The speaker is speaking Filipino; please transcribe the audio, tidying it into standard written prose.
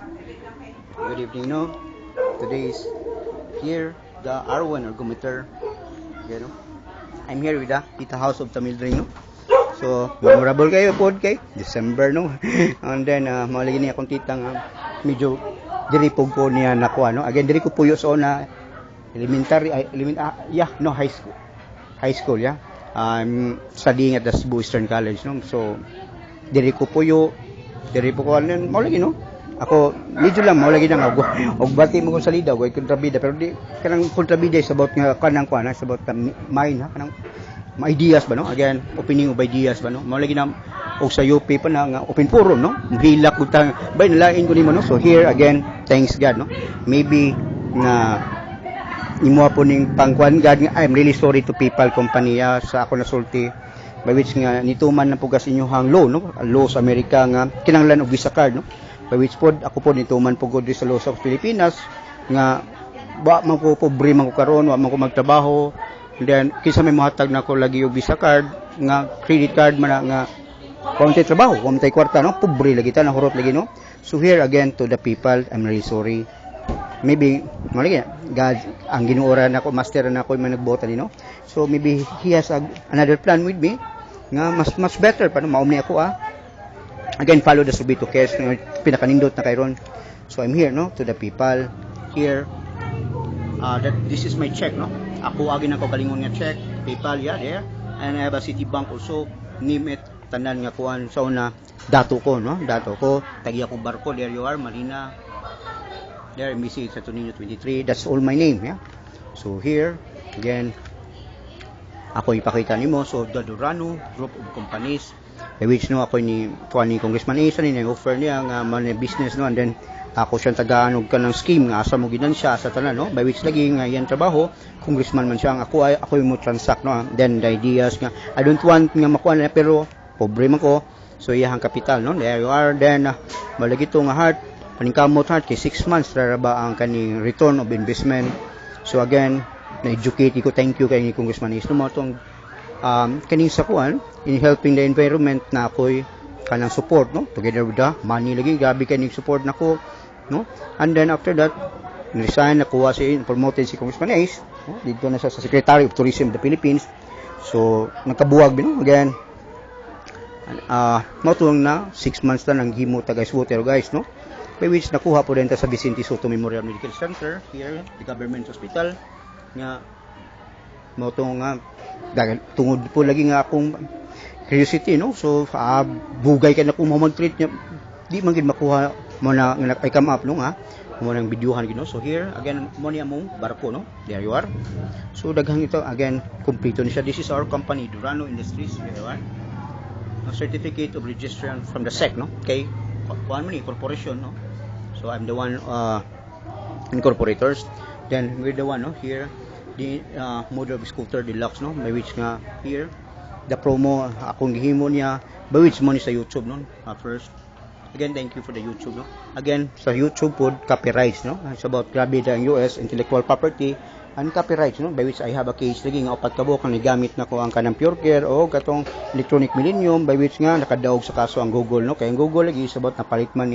Good evening, no? Today is here, the R1 ergometer. You know? I'm here with the Tita House of Tamil Drink, no? So, memorable kayo po kay December, no? And then, malagi niya akong titang medyo diripog po niya nakuha, no? Again, diri ko po yung na elementary, high school. High school, yeah? I'm studying at the Cebu Eastern College, no? So, diri ko po diri po ko, malagi, no? Ako, medyo lang, malagi lang ako. Og bati mo kong salida, og kontrabida, pero di, kanang kontrabida is about nga, kanang kuha na, is about mind, ha? Kanang, ideas ba, no? Again, opening of ideas ba, no? Malagi na, og sa UP pa na, nga, open forum, no? Hilak, utang, bay, nalain ko nimo, no? So here, again, thanks God, no? Maybe, nga, imo po ning pangkuan God, I'm really sorry to people company, sa ako nasulti, by which nga, nituman na po kasi inyong law, no? Law sa Amerika, nga, kinanglan og visa card, no? By which po, ako po nituman po good sa law sa Pilipinas, nga, wa man ko pobre man ko karon, wa man ko magtrabaho, and then kinsa may mahatag na ko lagi og visa card, nga credit card man nga wa man tay trabaho, wa man tay kwarta, no, pobre lagi ta, nahurot lagi, no. So here again to the people, I'm really sorry. Maybe malagi God ang ginuoran nako, master na ako man nagbota ni, no. So maybe he has another plan with me nga mas better pa, no, maumni ako Again, follow the Subito case, pinakanindot na kayron. So I'm here, no, to the people here. That this is my check, no. Ako agin ako kalingon nga check, PayPal, yeah, there. And I have a Citibank also, name it, tanan nga kuan sa una, dato ko, no, dato ko, tagi ako barko, there you are, Marina. There, MBC sa Tonino 23. That's all my name, yeah. So here, again, ako ipakita nimo, so the Durano group of companies, by which no ako ni Congressman Isa ni offer niya nga man business, no, and then ako siya tagaan og kanang scheme nga asa mo ginansya sa tanan, no, by which lagi nga yan trabaho congressman man siya, ako mo transact, no, then the ideas nga I don't want nga makuha na pero pobre man ko, so iyang kapital, no, there you are. Then malagi to nga heart paningkamot heart kay 6 months ra ba ang kaning return of investment. So again, na-educate ko, thank you kay ni Congressman Is, no, mo tong kaning sa kuan in helping the environment na ako'y kanang support, no, together with the money lagi, gabi kaning support nako, no. And then after that, resign nakuha promoted si Congressman Ace, no? Dito na siya sa Secretary of Tourism of the Philippines. So nakabuwag no, again motong na 6 months na nang himo ta guys water guys, no, by which nakuha po din ta sa Vicente Soto Memorial Medical Center here, the government hospital nga motong nga tungod po lagi nga akong curiosity, no. So bugay ka na kung mag-treat niya, di man gid makuha mo na I come up, no, mo nang videohan gid, no. So here again mo niya mong barko, no, there you are. So daghang ito again kompleto ni siya. This is our company, Durano Industries, there you are. A certificate of registration from the SEC, no, kay kuan man ni corporation, no. So I'm the one incorporators. Then we're the one, no, here the model of scooter deluxe, no, by which nga here the promo akong gihimo niya, by which mo ni sa YouTube, no, first. Again, thank you for the YouTube, no. Again, sa YouTube po copyrights, no, it's about grabe the US intellectual property and copyrights, no, by which I have a case lagi nga upat kabuk ang nagamit na ko ang kanang Pure Care o katong Electronic Millennium, by which nga nakadaog sa kaso ang Google, no, kay ang Google lagi is about napalit man